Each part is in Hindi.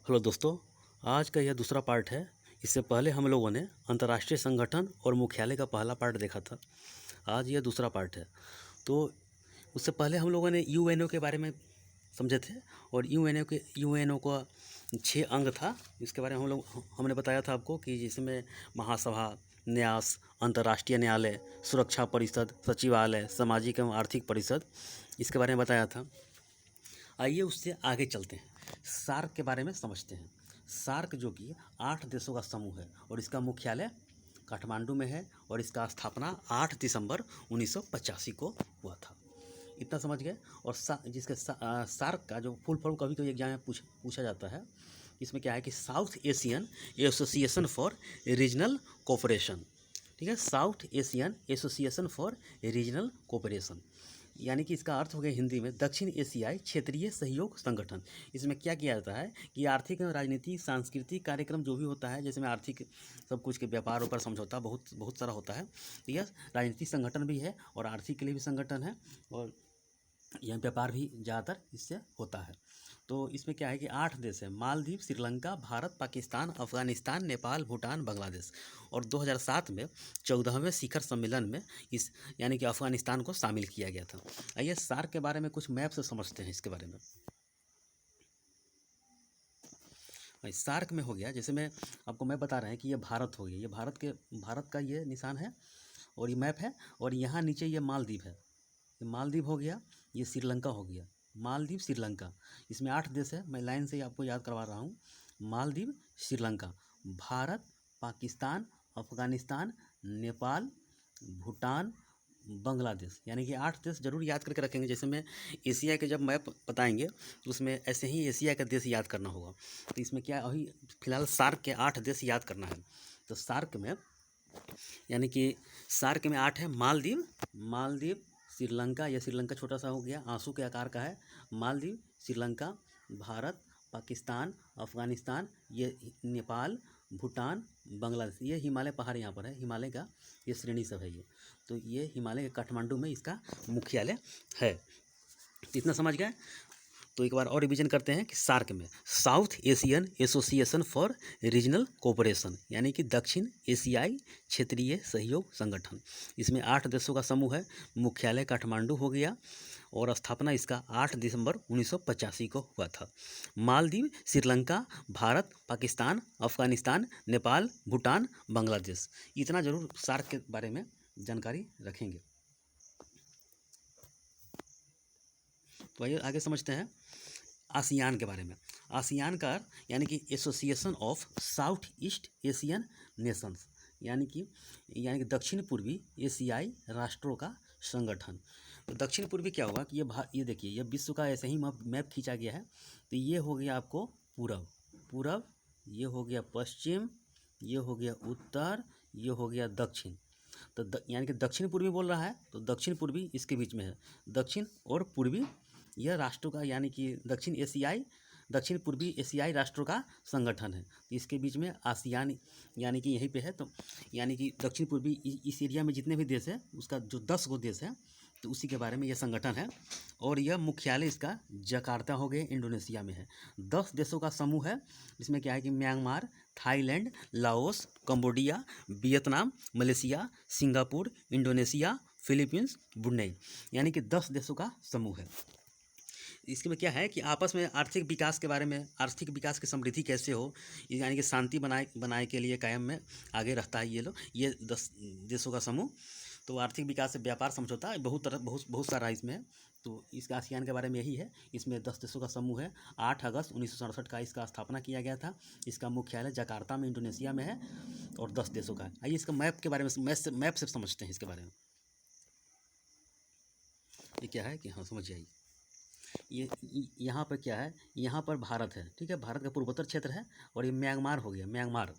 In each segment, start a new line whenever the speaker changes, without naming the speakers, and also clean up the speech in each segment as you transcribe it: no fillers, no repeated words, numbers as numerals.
हेलो दोस्तों, आज का यह दूसरा पार्ट है। इससे पहले हम लोगों ने अंतर्राष्ट्रीय संगठन और मुख्यालय का पहला पार्ट देखा था। आज यह दूसरा पार्ट है। तो उससे पहले हम लोगों ने यूएनओ के बारे में समझे थे और यूएनओ का 6 अंग था। इसके बारे में हमने बताया था आपको कि जिसमें महासभा, न्यास, अंतर्राष्ट्रीय न्यायालय, सुरक्षा परिषद, सचिवालय, सामाजिक एवं आर्थिक परिषद, इसके बारे में बताया था। आइए उससे आगे चलते हैं, सार्क के बारे में समझते हैं। सार्क जो कि 8 देशों का समूह है और इसका मुख्यालय काठमांडू में है और इसका स्थापना 8 दिसंबर 1985 को हुआ था। इतना समझ गए। और सार्क का जो फुल फॉर्म कभी कभी एग्जाम में पूछा जाता है। इसमें क्या है कि south Asian association for regional cooperation, ठीक है, south Asian association for regional cooperation, यानी कि इसका अर्थ हो गया हिंदी में दक्षिण एशियाई क्षेत्रीय सहयोग संगठन। इसमें क्या किया जाता है कि आर्थिक एवं राजनीतिक सांस्कृतिक कार्यक्रम जो भी होता है, जैसे में आर्थिक सब कुछ के व्यापार ऊपर समझौता बहुत सारा होता है। तो यह राजनीतिक संगठन भी है और आर्थिक के लिए भी संगठन है और यह व्यापार भी ज़्यादातर इससे होता है। तो इसमें क्या है कि 8 देश है, मालदीव, श्रीलंका, भारत, पाकिस्तान, अफगानिस्तान, नेपाल, भूटान, बांग्लादेश। और 2007 में 14वें शिखर सम्मेलन में इस यानी कि अफगानिस्तान को शामिल किया गया था। आइए सार्क के बारे में कुछ मैप से समझते हैं। इसके बारे में सार्क में हो गया, जैसे मैं आपको मैप बता रहे हैं कि ये भारत हो गया, ये भारत का ये निशान है और ये मैप है। और यहाँ नीचे ये मालदीव है, ये मालदीव हो गया, ये श्रीलंका हो गया, मालदीव श्रीलंका। इसमें 8 देश है, मैं लाइन से आपको याद करवा रहा हूँ। मालदीव, श्रीलंका, भारत, पाकिस्तान, अफगानिस्तान, नेपाल, भूटान, बांग्लादेश, यानी कि 8 देश जरूर याद करके रखेंगे। जैसे में एशिया के जब मैप बताएंगे तो उसमें ऐसे ही एशिया का देश याद करना होगा। तो इसमें क्या अभी फिलहाल सार्क के 8 देश याद करना है। तो सार्क में यानी कि सार्क में 8 है, मालदीव, श्रीलंका, यह श्रीलंका छोटा सा हो गया, आंसू के आकार का है। मालदीव, श्रीलंका, भारत, पाकिस्तान, अफगानिस्तान, ये नेपाल, भूटान, बांग्लादेश। ये हिमालय पहाड़ यहाँ पर है, हिमालय का ये श्रेणी सब है ये। तो ये हिमालय के काठमांडू में इसका मुख्यालय है। इतना समझ गए। तो एक बार और रिवीजन करते हैं कि सार्क में south Asian association for regional cooperation, यानी कि दक्षिण एशियाई क्षेत्रीय सहयोग संगठन। इसमें 8 देशों का समूह है, मुख्यालय काठमांडू हो गया और स्थापना इसका 8 दिसंबर 1985 को हुआ था। मालदीव, श्रीलंका, भारत, पाकिस्तान, अफगानिस्तान, नेपाल, भूटान, बांग्लादेश। इतना जरूर सार्क के बारे में जानकारी रखेंगे। तो आइए आगे समझते हैं आसियान के बारे में। आसियान का यानी कि association of south east Asian Nations, यानी कि दक्षिण पूर्वी एशियाई राष्ट्रों का संगठन। तो दक्षिण पूर्वी क्या होगा कि ये देखिए, ये विश्व का ऐसे ही मैप खींचा गया है। तो ये हो गया आपको पूरब, ये हो गया पश्चिम, ये हो गया उत्तर, ये हो गया दक्षिण। तो यानी कि दक्षिण पूर्वी बोल रहा है, तो दक्षिण पूर्वी इसके बीच में है। दक्षिण और पूर्वी यह राष्ट्रों का यानी कि दक्षिण पूर्वी एशियाई राष्ट्रों का संगठन है। इसके बीच में आसियान यानी कि यहीं पे है। तो यानी कि दक्षिण पूर्वी इस एरिया में जितने भी देश हैं उसका जो 10 गो देश है, तो उसी के बारे में यह संगठन है। और यह मुख्यालय इसका जकार्ता हो गया, इंडोनेशिया में है। 10 देशों का समूह है। इसमें क्या है कि Myanmar, Thailand, Laos, Cambodia, Vietnam, Malaysia, Singapore, Indonesia, Philippines, Brunei, यानी कि 10 देशों का समूह है। इसमें क्या है कि आपस में आर्थिक विकास के बारे में, आर्थिक विकास की समृद्धि कैसे हो, यानी कि शांति बनाए के लिए कायम में आगे रहता है ये 10 देशों का समूह। तो आर्थिक विकास से व्यापार समझौता बहुत सारा इसमें है। तो इसका आसियान के बारे में यही है। इसमें 10 देशों का समूह है। 8 अगस्त 1967 का इसका स्थापना किया गया था। इसका मुख्यालय जकार्ता में इंडोनेशिया में है और 10 देशों का है। आइए इसका मैप के बारे में मैप से समझते हैं इसके बारे में। ये क्या है कि हाँ समझ आइए, ये यहाँ पर क्या है, यहाँ पर भारत है, ठीक है, भारत का पूर्वोत्तर क्षेत्र है। और ये म्यांमार हो गया, म्यांमार,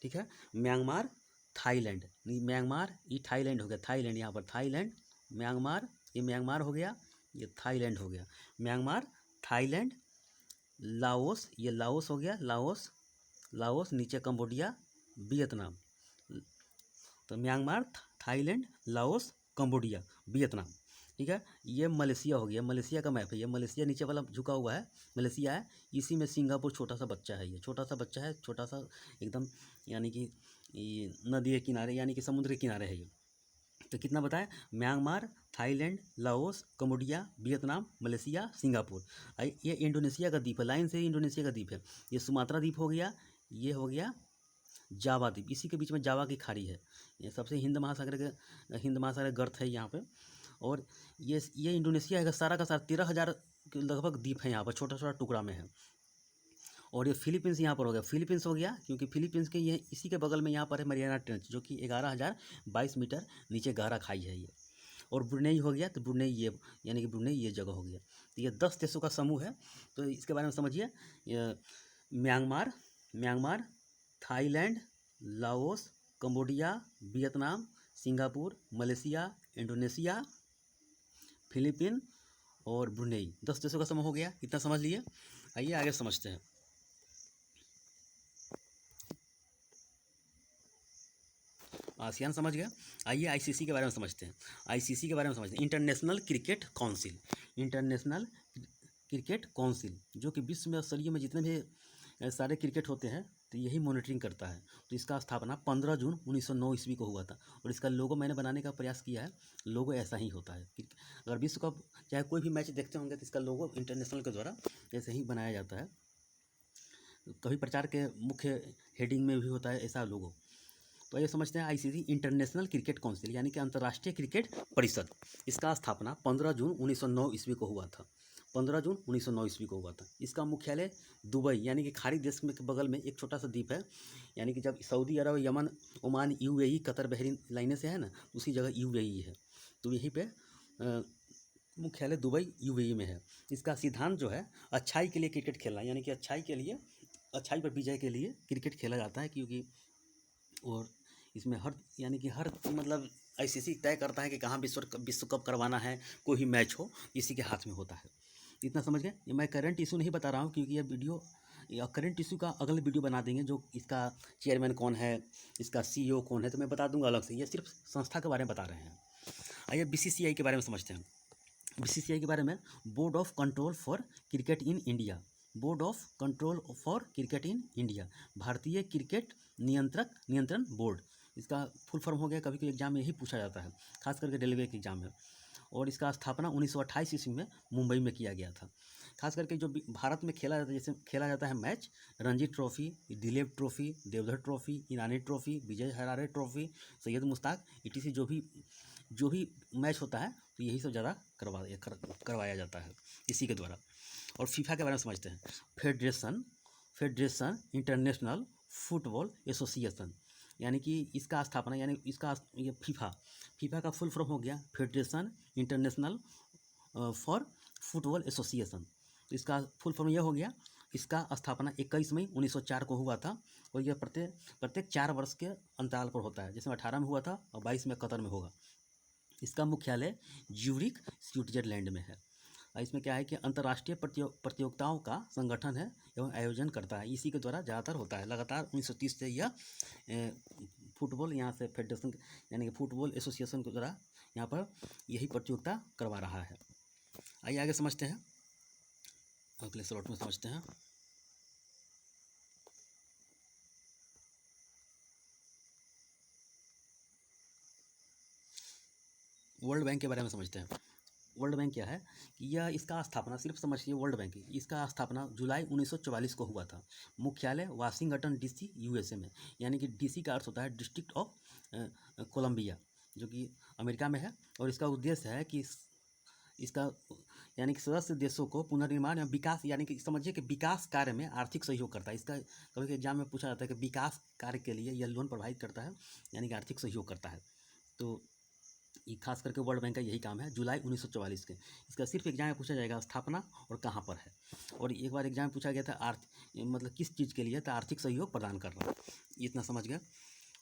ठीक है, म्यांमार, थाईलैंड, म्यांमार ये थाईलैंड हो गया, थाईलैंड यहाँ पर थाईलैंड, म्यांमार ये म्यांमार हो गया, ये थाईलैंड हो गया, म्यांमार, थाईलैंड, लाओस ये लाओस हो गया, लाओस नीचे कंबोडिया, वियतनाम। तो Myanmar, Thailand, Laos, Cambodia, Vietnam, ठीक है। ये मलेशिया हो गया, मलेशिया का मैप है ये, मलेशिया नीचे वाला झुका हुआ है, मलेशिया है। इसी में सिंगापुर छोटा सा बच्चा है, ये छोटा सा बच्चा है, छोटा सा एकदम, यानी कि ये नदी के किनारे यानी कि समुद्र के किनारे है ये। तो कितना बताया, Myanmar, Thailand, Laos, Cambodia, Vietnam, Malaysia, Singapore. ये इंडोनेशिया का द्वीप है, लाइन से ही इंडोनेशिया का द्वीप है। ये सुमात्रा द्वीप हो गया, ये हो गया जावा द्वीप, इसी के बीच में जावा की खाड़ी है। ये सबसे हिंद महासागर गर्त है यहाँ पे। और ये इंडोनेशिया है सारा का सारा 13,000 के लगभग द्वीप है यहाँ पर, छोटा छोटा टुकड़ा में है। और ये फिलीपींस यहाँ पर हो गया, फिलीपींस हो गया क्योंकि फिलीपींस के ये इसी के बगल में यहाँ पर है मरियाना ट्रेंच, जो कि 11,022 मीटर नीचे गहरा खाई है ये। और ब्रुनेई हो गया, तो ब्रुनेई ये यानी कि ब्रुनेई ये जगह हो गया। तो ये 10 देशों का समूह है। तो इसके बारे में समझिए, Myanmar, Thailand, Laos, Cambodia, Vietnam, Singapore, Malaysia, Indonesia, Philippine और ब्रुनेई, 10 देशों का समूह हो गया। इतना समझ लिए। आइए आगे समझते हैं। आसियान समझ गया। आइए आईसीसी के बारे में समझते हैं। आईसीसी के बारे में समझते हैं, international cricket council. International cricket council जो कि विश्व में स्तरीय में जितने भी सारे क्रिकेट होते हैं, तो यही मॉनिटरिंग करता है। तो इसका स्थापना 15 जून 1909 ईस्वी को हुआ था। और इसका लोगो मैंने बनाने का प्रयास किया है, लोगो ऐसा ही होता है। अगर विश्व कप चाहे कोई भी मैच देखते होंगे, तो इसका लोगो इंटरनेशनल के द्वारा ऐसे ही बनाया जाता है। कभी प्रचार के मुख्य हेडिंग में भी होता है ऐसा लोगो। तो ये समझते हैं आईसीसी इंटरनेशनल क्रिकेट काउंसिल यानी कि अंतर्राष्ट्रीय क्रिकेट परिषद। इसका स्थापना 15 जून 1909 ईस्वी को हुआ था। 15 जून 1909 ईस्वी को हुआ था। इसका मुख्यालय दुबई यानी कि खाड़ी देश में के बगल में एक छोटा सा द्वीप है, यानी कि जब Saudi Arab, Yemen, Oman, UAE, Qatar, Bahrain लाइनें से है ना, उसी जगह यूएई है। तो यहीं पे मुख्यालय दुबई यूएई में है। इसका सिद्धांत जो है, अच्छाई के लिए क्रिकेट खेलना, यानी कि अच्छाई पर विजय के लिए क्रिकेट खेला जाता है। क्योंकि और इसमें यानी कि हर मतलब आईसीसी तय करता है कि कहाँ विश्व कप करवाना है, कोई भी मैच हो, इसी के हाथ में होता है। इतना समझ गए। ये मैं करंट इशू नहीं बता रहा हूँ, क्योंकि यह करंट इशू का अगले वीडियो बना देंगे, जो इसका चेयरमैन कौन है, इसका सीईओ कौन है, तो मैं बता दूंगा अलग से। ये सिर्फ संस्था के बारे में बता रहे हैं। आइए बीसीसीआई के बारे में समझते हैं। बीसीसीआई के बारे में, board of control for cricket in India. Board of control for cricket in India, भारतीय क्रिकेट नियंत्रण बोर्ड। इसका फुल फॉर्म हो गया। कभी कभी एग्जाम में यही पूछा जाता है, खास करके रेलवे के एग्जाम में। और इसका स्थापना 1928 ईस्वी में मुंबई में किया गया था। खास करके जो भारत में खेला जाता है, जैसे खेला जाता है match, Ranji trophy, Dilip trophy, Deodhar trophy, Irani trophy, Vijay Hazare trophy, Syed Mushtaq ETC, जो भी मैच होता है, तो यही सब ज़्यादा करवाया जाता है इसी के द्वारा। और फीफा के बारे में समझते हैं। फेडरेशन इंटरनेशनल फुटबॉल एसोसिएशन, यानी कि इसका स्थापना, यानी इसका ये फीफा का फुल फॉर्म हो गया federation international for football association. तो इसका फुल फॉर्म यह हो गया। इसका स्थापना 21 मई 1904 को हुआ था। और यह प्रत्येक 4 वर्ष के अंतराल पर होता है। जैसे 18 में हुआ था और 22 में कतर में होगा। इसका मुख्यालय ज्यूरिख स्विट्जरलैंड में है। इसमें क्या है कि अंतर्राष्ट्रीय प्रतियोगिताओं का संगठन है एवं आयोजन करता है, इसी के द्वारा ज़्यादातर होता है। लगातार 1930 से यह फुटबॉल यहाँ से फेडरेशन यानी कि फुटबॉल एसोसिएशन के द्वारा यहाँ पर यही प्रतियोगिता करवा रहा है। आइए आगे समझते हैं, अगले स्लॉट में समझते हैं। वर्ल्ड बैंक के बारे में समझते हैं। वर्ल्ड बैंक क्या है कि यह इसका स्थापना, सिर्फ समझिए वर्ल्ड बैंक, इसका स्थापना जुलाई 1944 को हुआ था। मुख्यालय वाशिंगटन डीसी यूएसए में, यानी कि डीसी का अर्थ होता है डिस्ट्रिक्ट ऑफ कोलंबिया, जो कि अमेरिका में है। और इसका उद्देश्य है कि इसका यानी कि सदस्य देशों को पुनर्निर्माण या विकास, यानी कि समझिए कि विकास कार्य में आर्थिक सहयोग करता है। इसका कभी एग्जाम में पूछा जाता है कि विकास कार्य के लिए यह लोन प्रोवाइड करता है, यानी कि आर्थिक सहयोग करता है। तो ये खास करके वर्ल्ड बैंक का यही काम है, जुलाई 1944 के। इसका सिर्फ एग्जाम में पूछा जाएगा स्थापना और कहाँ पर है। और एक बार एग्जाम में पूछा गया था मतलब किस चीज़ के लिए, तो आर्थिक सहयोग प्रदान करना। इतना समझ गए।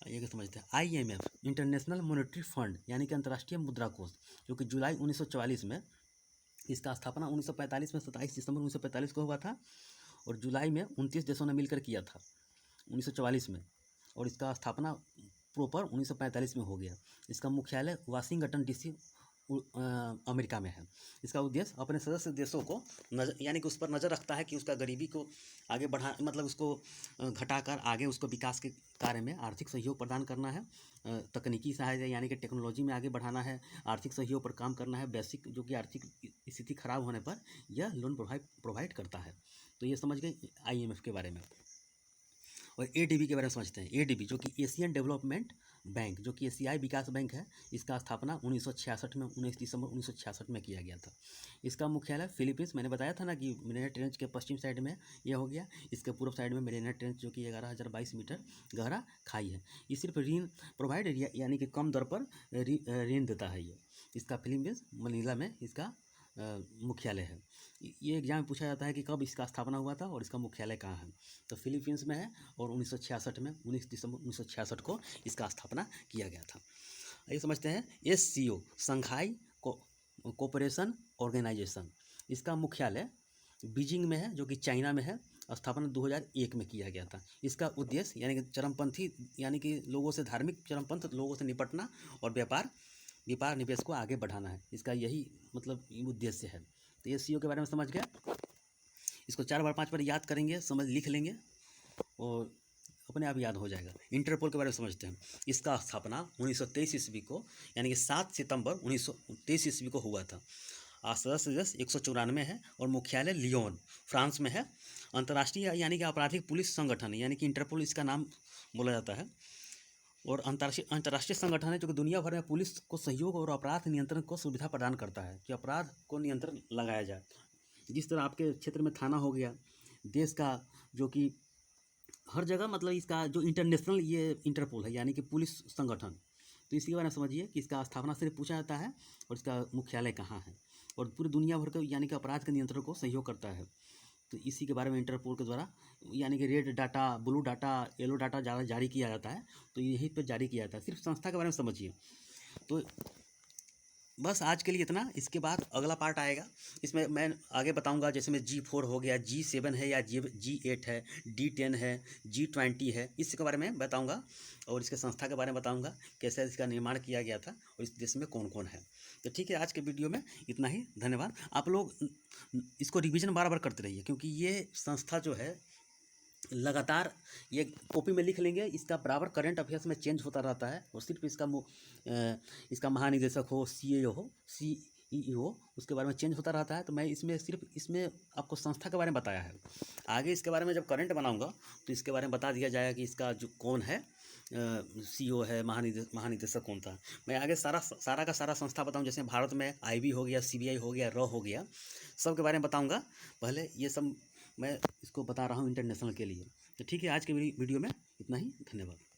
ये समझते हैं IMF इंटरनेशनल मॉनेटरी फंड, यानी कि अंतर्राष्ट्रीय मुद्रा कोष, जो कि जुलाई 1944 में, इसका स्थापना 1945 में 27 दिसंबर 1945 को हुआ था। और जुलाई में 29 देशों ने मिलकर किया था 1944 में। और इसका स्थापना प्रॉपर 1945 में हो गया। इसका मुख्यालय वाशिंगटन डीसी अमेरिका में है। इसका उद्देश्य अपने सदस्य देशों को यानी कि उस पर नज़र रखता है कि उसका गरीबी को आगे बढ़ा मतलब उसको घटाकर आगे उसको विकास के कार्य में आर्थिक सहयोग प्रदान करना है, तकनीकी सहायता यानी कि टेक्नोलॉजी में आगे बढ़ाना है, आर्थिक सहयोग पर काम करना है, बेसिक जो कि आर्थिक स्थिति खराब होने पर यह लोन प्रोवाइड करता है। तो ये समझ गए IMF के बारे में। और ADB के बारे में समझते हैं। ADB जो कि एशियन डेवलपमेंट बैंक, जो कि एशियाई विकास बैंक है, इसका स्थापना 1966 में 19 दिसंबर 1966 में किया गया था। इसका मुख्यालय फिलीपींस, मैंने बताया था ना कि मेरिना ट्रेंच के पश्चिम साइड में यह हो गया, इसके पूर्व साइड में मेरिना ट्रेंच जो कि 11,022 मीटर गहरा खाई है। ये सिर्फ ऋण प्रोवाइड यानी कि कम दर पर ऋण देता है। ये इसका फिलीपींस मनीला में इसका मुख्यालय है। ये एग्जाम में पूछा जाता है कि कब इसका स्थापना हुआ था और इसका मुख्यालय कहाँ है। तो फिलीपींस में है और 1966 में 19 दिसंबर 1966 को इसका स्थापना किया गया था। आइए समझते हैं SCO, संघाई कोऑपरेशन ऑर्गेनाइजेशन। इसका मुख्यालय बीजिंग में है जो कि चाइना में है। स्थापना 2001 में किया गया था। इसका उद्देश्य यानी कि चरमपंथी यानी कि लोगों से धार्मिक चरमपंथ लोगों से निपटना और व्यापार निवेश को आगे बढ़ाना है। इसका यही मतलब उद्देश्य है। तो SCO के बारे में समझ गया। इसको 4 बार 5 बार याद करेंगे, समझ लिख लेंगे और अपने आप याद हो जाएगा। इंटरपोल के बारे में समझते हैं। इसका स्थापना 1923 ईस्वी को यानी कि 7 सितंबर 1923 ईस्वी को हुआ था। सदस्य देश 194 है और मुख्यालय लियोन फ्रांस में है। अंतर्राष्ट्रीय यानी कि आपराधिक पुलिस संगठन यानी कि इंटरपोल इसका नाम बोला जाता है। और अंतर्राष्ट्रीय संगठन है जो कि दुनिया भर में पुलिस को सहयोग और अपराध नियंत्रण को सुविधा प्रदान करता है कि अपराध को नियंत्रण लगाया जाए। जिस तरह आपके क्षेत्र में थाना हो गया, देश का जो कि हर जगह मतलब इसका जो इंटरनेशनल ये इंटरपोल है यानी कि पुलिस संगठन। तो इसके बारे में समझिए कि इसका स्थापना सिर्फ पूछा जाता है और इसका मुख्यालय कहाँ है और पूरी दुनिया भर के यानी कि अपराध के नियंत्रण को सहयोग करता है। तो इसी के बारे में इंटरपोल के द्वारा यानी कि red data, blue data, yellow data ज़्यादा जारी किया जाता है। तो यहीं पर जारी किया जाता है। सिर्फ संस्था के बारे में समझिए। तो बस आज के लिए इतना। इसके बाद अगला पार्ट आएगा, इसमें मैं आगे बताऊंगा। जैसे में G4 हो गया, G7 है या G8 है, D10 है, G20 है, इसके बारे में बताऊंगा और इसके संस्था के बारे में बताऊंगा कैसे इसका निर्माण किया गया था और इस देश में कौन कौन है। तो ठीक है, आज के वीडियो में इतना ही। धन्यवाद। आप लोग इसको रिविज़न बार बार करते रहिए क्योंकि ये संस्था जो है लगातार ये कॉपी में लिख लेंगे। इसका बराबर करंट अफेयर्स में चेंज होता रहता है और सिर्फ इसका महानिदेशक हो, CEO हो, CEO उसके बारे में चेंज होता रहता है। तो मैं इसमें आपको संस्था के बारे में बताया है। आगे इसके बारे में जब करंट बनाऊंगा तो इसके बारे में बता दिया जाएगा कि इसका जो कौन है CEO है, महानिदेशक कौन था। मैं आगे सारा का सारा संस्था बताऊँ। जैसे भारत में IB हो गया, CBI हो गया, रॉ हो गया, सब के बारे में बताऊँगा। पहले ये सब मैं इसको बता रहा हूँ इंटरनेशनल के लिए। तो ठीक है, आज के वीडियो में इतना ही। धन्यवाद।